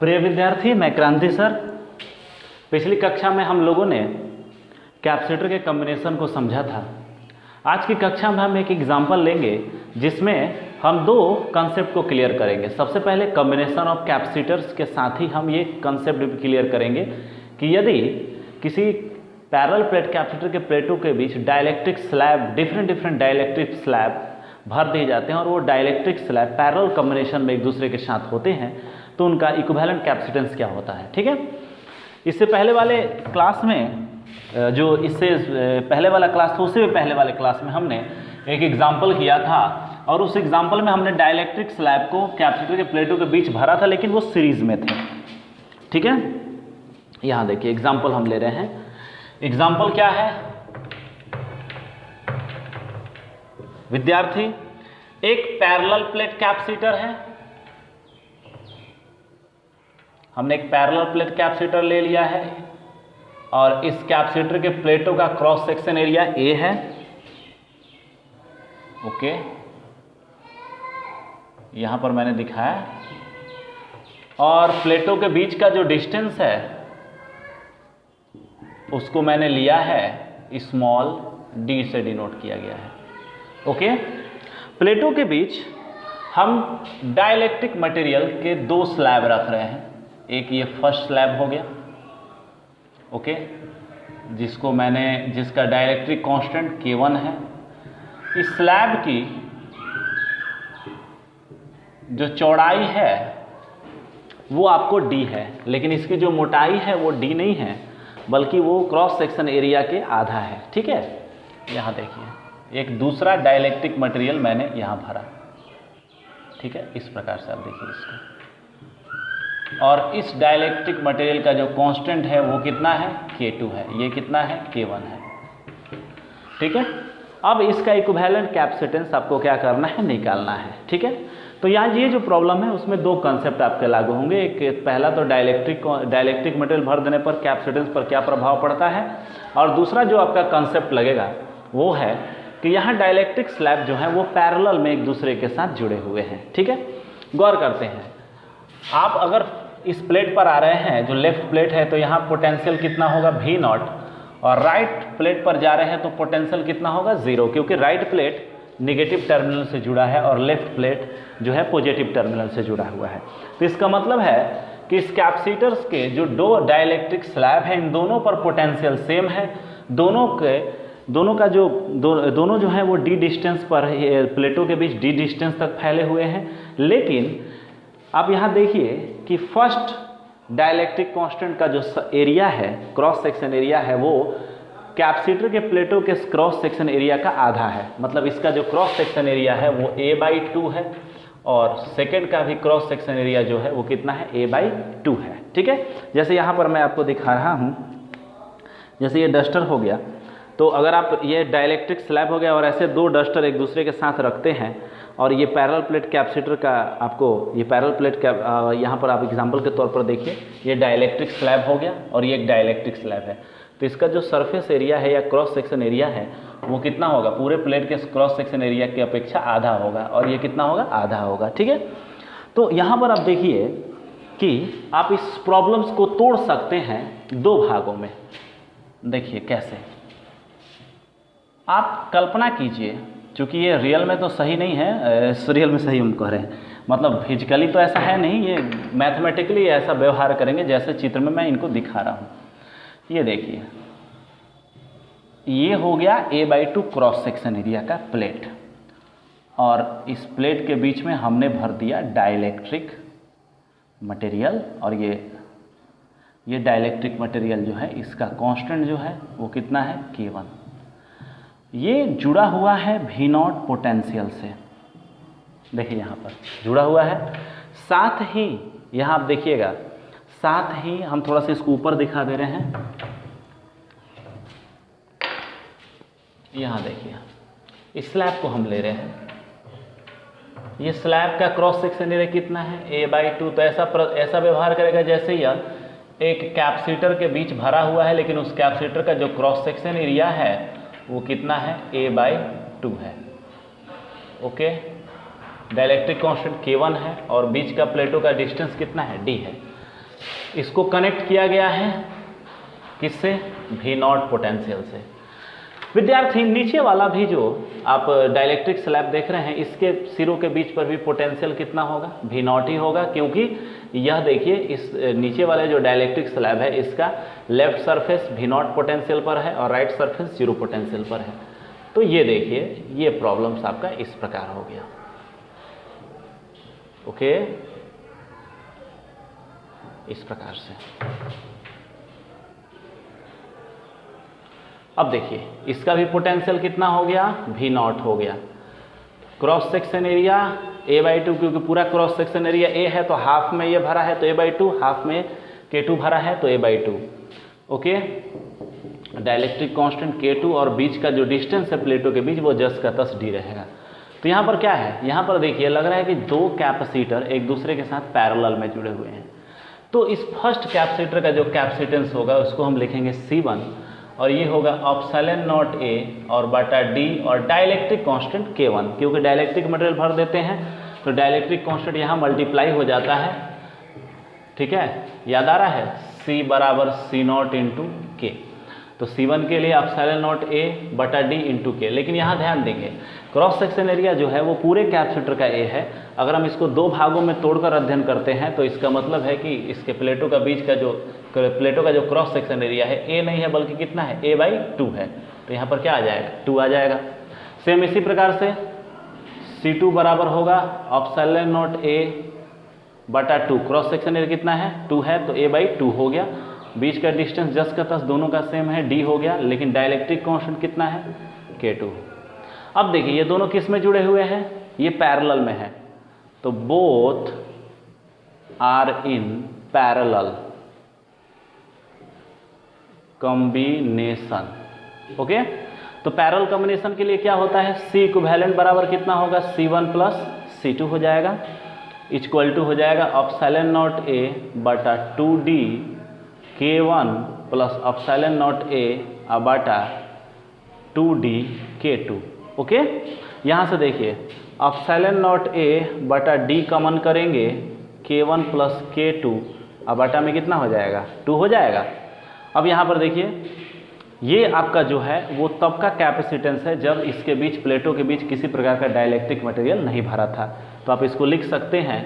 प्रिय विद्यार्थी, मैं क्रांति सर। पिछली कक्षा में हम लोगों ने कैपेसिटर के कॉम्बिनेशन को समझा था। आज की कक्षा में हम एक एग्जाम्पल लेंगे जिसमें हम दो कंसेप्ट को क्लियर करेंगे। सबसे पहले कॉम्बिनेशन ऑफ कैपेसिटर्स के साथ ही हम ये कंसेप्ट भी क्लियर करेंगे कि यदि किसी पैरेलल प्लेट कैपेसिटर के प्लेटों के बीच dielectric slab, different dielectric slab भर दिए जाते हैं और वो डाइलेक्ट्रिक स्लैब पैरेलल कॉम्बिनेशन में एक दूसरे के साथ होते हैं तो उनका इक्विवेलेंट कैपेसिटेंस क्या होता है। ठीक है, इससे पहले वाले क्लास में जो इससे पहले वाला क्लास था उससे भी पहले वाले क्लास में हमने एक एग्जाम्पल किया था और उस एग्जाम्पल में हमने डाइलेक्ट्रिक स्लैब को कैपेसिटर के प्लेटों के बीच भरा था, लेकिन वो सीरीज में थे। ठीक है, यहाँ देखिए एग्जाम्पल हम ले रहे हैं। एग्जाम्पल क्या है विद्यार्थी? एक पैरेलल प्लेट कैपेसिटर है। हमने एक पैरेलल प्लेट कैपेसिटर ले लिया है और इस कैपेसिटर के प्लेटों का क्रॉस सेक्शन एरिया A है। ओके, यहां पर मैंने दिखाया, और प्लेटों के बीच का जो डिस्टेंस है उसको मैंने लिया है स्मॉल d से डिनोट किया गया है। ओके, प्लेटों के बीच हम डाइलेक्ट्रिक मटेरियल के दो स्लैब रख रहे हैं। एक ये फर्स्ट स्लैब हो गया, ओके, जिसका डाइलेक्ट्रिक कांस्टेंट K1 है। इस स्लैब की जो चौड़ाई है वो आपको D है, लेकिन इसकी जो मोटाई है वो D नहीं है, बल्कि वो क्रॉस सेक्शन एरिया के आधा है। ठीक है, यहाँ देखिए एक दूसरा डाइलेक्ट्रिक मटेरियल मैंने यहाँ भरा। ठीक है, इस प्रकार से आप देखिए इसको, और इस डाइलेक्ट्रिक मटेरियल का जो कांस्टेंट है वो कितना है? K2 है। ये कितना है? K1 है। ठीक है, अब इसका इक्विवेलेंट कैपेसिटेंस आपको क्या करना है? निकालना है। ठीक है, तो यहाँ ये जो प्रॉब्लम है उसमें दो कंसेप्ट आपके लागू होंगे। एक पहला तो डाइलेक्ट्रिक मटेरियल भर देने पर कैपेसिटेंस पर क्या प्रभाव पड़ता है, और दूसरा जो आपका कंसेप्ट लगेगा वो है कि यहाँ डाइलेक्ट्रिक स्लैब जो है वो पैरेलल में एक दूसरे के साथ जुड़े हुए हैं। ठीक है, गौर करते हैं। आप अगर इस प्लेट पर आ रहे हैं जो लेफ्ट प्लेट है तो यहाँ पोटेंशियल कितना होगा? V0, और राइट प्लेट पर जा रहे हैं तो पोटेंशियल कितना होगा? 0, क्योंकि राइट प्लेट निगेटिव टर्मिनल से जुड़ा है और लेफ्ट प्लेट जो है पॉजिटिव टर्मिनल से जुड़ा हुआ है। तो इसका मतलब है कि इस कैपेसिटर्स के जो दो डाइलेक्ट्रिक स्लैब हैं इन दोनों पर पोटेंशियल सेम है। दोनों जो है वो D डिस्टेंस पर, प्लेटों के बीच D डिस्टेंस तक फैले हुए हैं। लेकिन आप यहाँ देखिए कि फर्स्ट डाइलेक्ट्रिक कांस्टेंट का जो एरिया है, क्रॉस सेक्शन एरिया है, वो कैपेसिटर के प्लेटों के क्रॉस सेक्शन एरिया का आधा है। मतलब इसका जो क्रॉस सेक्शन एरिया है वो A/2 है, और सेकेंड का भी क्रॉस सेक्शन एरिया जो है वो कितना है? A/2 है। ठीक है, जैसे यहाँ पर मैं आपको दिखा रहा हूँ, जैसे ये डस्टर हो गया, तो अगर आप ये डाइलेक्ट्रिक स्लैब हो गया और ऐसे दो डस्टर एक दूसरे के साथ रखते हैं और ये पैरेलल प्लेट कैपेसिटर का आपको ये पैरेलल प्लेट यहाँ पर आप एग्जांपल के तौर पर देखिए, ये डाइलेक्ट्रिक स्लैब हो गया और ये एक डाइलेक्ट्रिक स्लैब है। तो इसका जो सरफेस एरिया है या क्रॉस सेक्शन एरिया है वो कितना होगा? पूरे प्लेट के क्रॉस सेक्शन एरिया की अपेक्षा आधा होगा, और ये कितना होगा? आधा होगा। ठीक है, तो यहाँ पर आप देखिए कि आप इस प्रॉब्लम्स को तोड़ सकते हैं दो भागों में। देखिए कैसे, आप कल्पना कीजिए, क्योंकि ये रियल में तो सही नहीं है, रियल में सही हम कह रहे हैं, मतलब फिजिकली तो ऐसा है नहीं, ये मैथमेटिकली ऐसा व्यवहार करेंगे जैसे चित्र में मैं इनको दिखा रहा हूँ। ये देखिए, ये हो गया A/2 क्रॉस सेक्शन एरिया का प्लेट, और इस प्लेट के बीच में हमने भर दिया डाइलेक्ट्रिक मटेरियल, और ये डाइलेक्ट्रिक मटेरियल जो है इसका कांस्टेंट जो है वो कितना है? K1। ये जुड़ा हुआ है V0 पोटेंशियल से। देखिए यहाँ पर जुड़ा हुआ है। साथ ही यहाँ आप देखिएगा, साथ ही हम थोड़ा सा इसको ऊपर दिखा दे रहे हैं। यहाँ देखिए, इस स्लैब को हम ले रहे हैं, ये स्लैब का क्रॉस सेक्शन एरिया कितना है? A/2। तो ऐसा व्यवहार करेगा जैसे यह एक कैपेसिटर के बीच भरा हुआ है, लेकिन उस कैपेसिटर का जो क्रॉस सेक्शन एरिया है वो कितना है? A/2 है। ओके, डाइलेक्ट्रिक कांस्टेंट K1 है और बीच का प्लेटों का डिस्टेंस कितना है? D है। इसको कनेक्ट किया गया है किससे? V0 पोटेंशियल से। विद्यार्थी नीचे वाला भी जो आप डाइलेक्ट्रिक स्लैब देख रहे हैं, इसके सिरों के बीच पर भी पोटेंशियल कितना होगा? V0 ही होगा, क्योंकि यह देखिए इस नीचे वाले जो डाइलेक्ट्रिक स्लैब है इसका लेफ्ट सरफेस V0 पोटेंशियल पर है और राइट सरफेस 0 पोटेंशियल पर है। तो ये देखिए ये प्रॉब्लम्स आपका इस प्रकार हो गया। ओके, इस प्रकार से। अब देखिए इसका भी पोटेंशियल कितना हो गया? V0 हो गया। क्रॉस सेक्शन एरिया A/2, क्योंकि पूरा क्रॉस सेक्शन एरिया A है तो हाफ में ये भरा है तो A/2, हाफ में K2 भरा है तो A/2। Okay, dielectric constant K2 और बीच का जो डिस्टेंस है प्लेटों के बीच वो जस का तस D रहेगा। तो यहाँ पर क्या है? यहाँ पर देखिए लग रहा है कि दो कैपेसिटर एक दूसरे के साथ पैरेलल में जुड़े हुए हैं। तो इस फर्स्ट कैपेसिटर का जो कैपेसिटेंस होगा उसको हम लिखेंगे C1 और ये होगा एप्सिलॉन नॉट A और बटा D और डाइलेक्ट्रिक कांस्टेंट K1, क्योंकि डाइलेक्ट्रिक मटेरियल भर देते हैं तो डाइलेक्ट्रिक कांस्टेंट यहाँ मल्टीप्लाई हो जाता है। ठीक है, याद आ रहा है? C बराबर C0 इंटू K। तो C1 के लिए एप्सिलॉन नॉट A बटा D इंटू K। लेकिन यहाँ ध्यान देंगे क्रॉस सेक्शन एरिया जो है वो पूरे कैपेसिटर का A है। अगर हम इसको दो भागों में तोड़कर अध्ययन करते हैं तो इसका मतलब है कि इसके प्लेटों का बीच का जो क्रॉस सेक्शन एरिया है A नहीं है बल्कि कितना है? A/2 है। तो यहाँ पर क्या आ जाएगा? 2 आ जाएगा। सेम इसी प्रकार से C2 बराबर होगा एप्सिलॉन नॉट A बटा 2। क्रॉस सेक्शन एरिया कितना है? 2 है तो A/2 हो गया। बीच का डिस्टेंस जस का तस दोनों का सेम है D हो गया, लेकिन डाइलेक्ट्रिक कांस्टेंट कितना है? K2। अब देखिए ये दोनों किस में जुड़े हुए हैं? ये पैरेलल में है, तो both are in parallel combination. Okay, तो पैरेलल कॉम्बिनेशन के लिए क्या होता है? C इक्विवेलेंट बराबर कितना होगा? C1 प्लस C2 हो जाएगा, इक्वल टू हो जाएगा एप्सिलॉन नॉट A बटा 2D K1 plus epsilon not A बटा 2D K2। ओके, यहाँ से देखिए एप्सिलॉन नॉट A बटा D कॉमन करेंगे, K1 प्लस K2 बटा में कितना हो जाएगा? 2 हो जाएगा। अब यहाँ पर देखिए ये आपका जो है वो तब का कैपेसिटेंस है जब इसके बीच प्लेटों के बीच किसी प्रकार का डाइलेक्ट्रिक मटेरियल नहीं भरा था। तो आप इसको लिख सकते हैं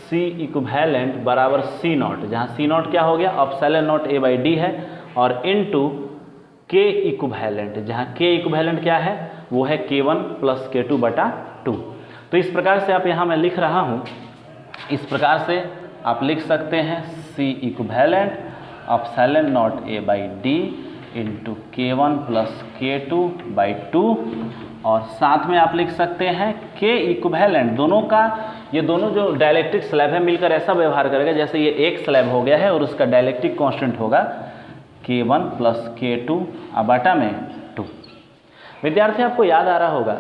C इक्विवेलेंट बराबर C0, जहाँ C0 क्या हो गया? एप्सिलॉन नॉट A/D है, और इनटू K इक्विवेलेंट, जहाँ K इक्विवेलेंट क्या है? वो है K1 प्लस K2 बटा 2। तो इस प्रकार से आप यहाँ मैं लिख रहा हूँ, इस प्रकार से आप लिख सकते हैं C equivalent epsilon not A/D into K1 plus K2 by 2, और साथ में आप लिख सकते हैं K इक्विवेलेंट। दोनों का, ये दोनों जो डाइलेक्ट्रिक स्लैब है मिलकर ऐसा व्यवहार करेगा जैसे ये एक स्लैब हो गया है और उसका डाइलेक्ट्रिक कांस्टेंट होगा K1 प्लस K2 बटा में 2। विद्यार्थी आपको याद आ रहा होगा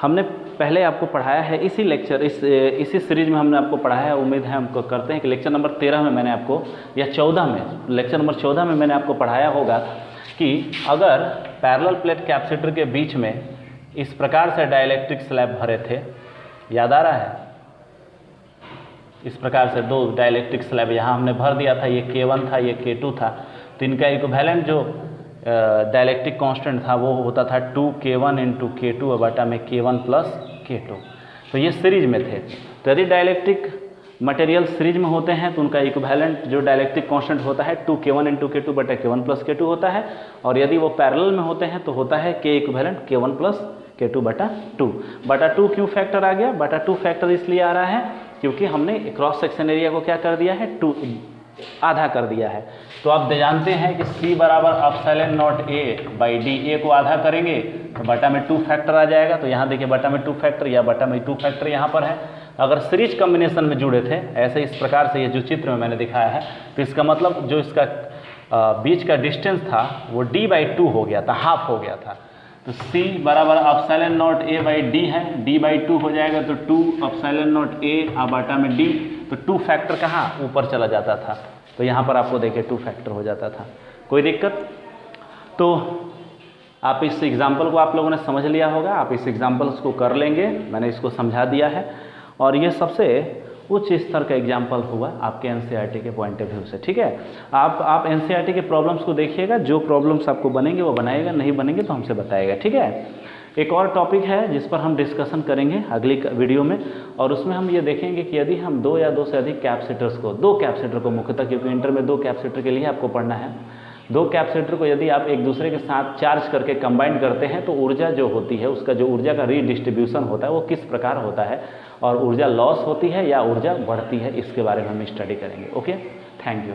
हमने पहले आपको पढ़ाया है इसी लेक्चर इसी सीरीज में हमने आपको पढ़ाया है। उम्मीद है हमको करते हैं कि लेक्चर नंबर 13 में मैंने आपको, या 14 में, लेक्चर नंबर 14 में मैंने आपको पढ़ाया होगा कि अगर पैरेलल प्लेट कैपेसिटर के बीच में इस प्रकार से डाइलेक्ट्रिक स्लैब भरे थे, याद आ रहा है? इस प्रकार से दो डाइलेक्ट्रिक स्लैब यहाँ हमने भर दिया था, ये K1 था, ये K2 था। तो इनका इक्विवेलेंट जो डाइलेक्ट्रिक कांस्टेंट था वो होता था 2K1 इंटू K2 बटा में K1 प्लस K2। तो ये सीरीज में थे। तो यदि डाइलेक्ट्रिक मटेरियल सीरीज में होते हैं तो उनका इक्विवेलेंट जो डाइलेक्ट्रिक कांस्टेंट होता है 2K1 इंटू K2 बटा K1 प्लस K2 होता है, और यदि वो पैरेलल में होते हैं तो होता है K equivalent K1 plus K2 बटा 2। बटा 2 क्यों फैक्टर आ गया? बटा 2 फैक्टर इसलिए आ रहा है क्योंकि हमने क्रॉस सेक्शन एरिया को क्या कर दिया है? 2 आधा कर दिया है। तो आप जानते हैं कि C बराबर एप्सिलॉन नॉट A/D, A को आधा करेंगे तो बटा में 2 फैक्टर आ जाएगा। तो यहाँ देखिए बटा में 2 फैक्टर या बटा में 2 फैक्टर यहाँ पर है। अगर सीरीज कॉम्बिनेशन में जुड़े थे ऐसे इस प्रकार से, ये जो चित्र में मैंने दिखाया है, तो इसका मतलब जो इसका बीच का डिस्टेंस था वो D/2 हो गया था, हाफ हो गया था। तो C बराबर एप्सिलॉन नॉट A/D है, D/2 हो जाएगा तो 2 एप्सिलॉन नॉट A बटा में D। तो 2 फैक्टर कहाँ? ऊपर चला जाता था। तो यहाँ पर आपको देखिए 2 फैक्टर हो जाता था। कोई दिक्कत? तो आप इस एग्जाम्पल को आप लोगों ने समझ लिया होगा, आप इस एग्जाम्पल्स को कर लेंगे, मैंने इसको समझा दिया है। और ये सबसे कुछ इस तरह का एग्जाम्पल हुआ आपके एनसीईआरटी के पॉइंट ऑफ व्यू से। ठीक है, आप एनसीईआरटी के प्रॉब्लम्स को देखिएगा, जो प्रॉब्लम्स आपको बनेंगे वो बनाएगा, नहीं बनेंगे तो हमसे बताएगा। ठीक है, एक और टॉपिक है जिस पर हम डिस्कशन करेंगे अगली वीडियो में, और उसमें हम ये देखेंगे कि यदि हम 2 या 2 से अधिक कैपेसिटर्स को, 2 कैपेसिटर को मुख्यतः, क्योंकि इंटर में 2 कैपेसिटर के लिए आपको पढ़ना है, 2 कैपेसिटर को यदि आप एक दूसरे के साथ चार्ज करके कंबाइन करते हैं तो ऊर्जा जो होती है, उसका जो ऊर्जा का रीडिस्ट्रीब्यूशन होता है वो किस प्रकार होता है, और ऊर्जा लॉस होती है या ऊर्जा बढ़ती है, इसके बारे में हम स्टडी करेंगे। Okay, thank you.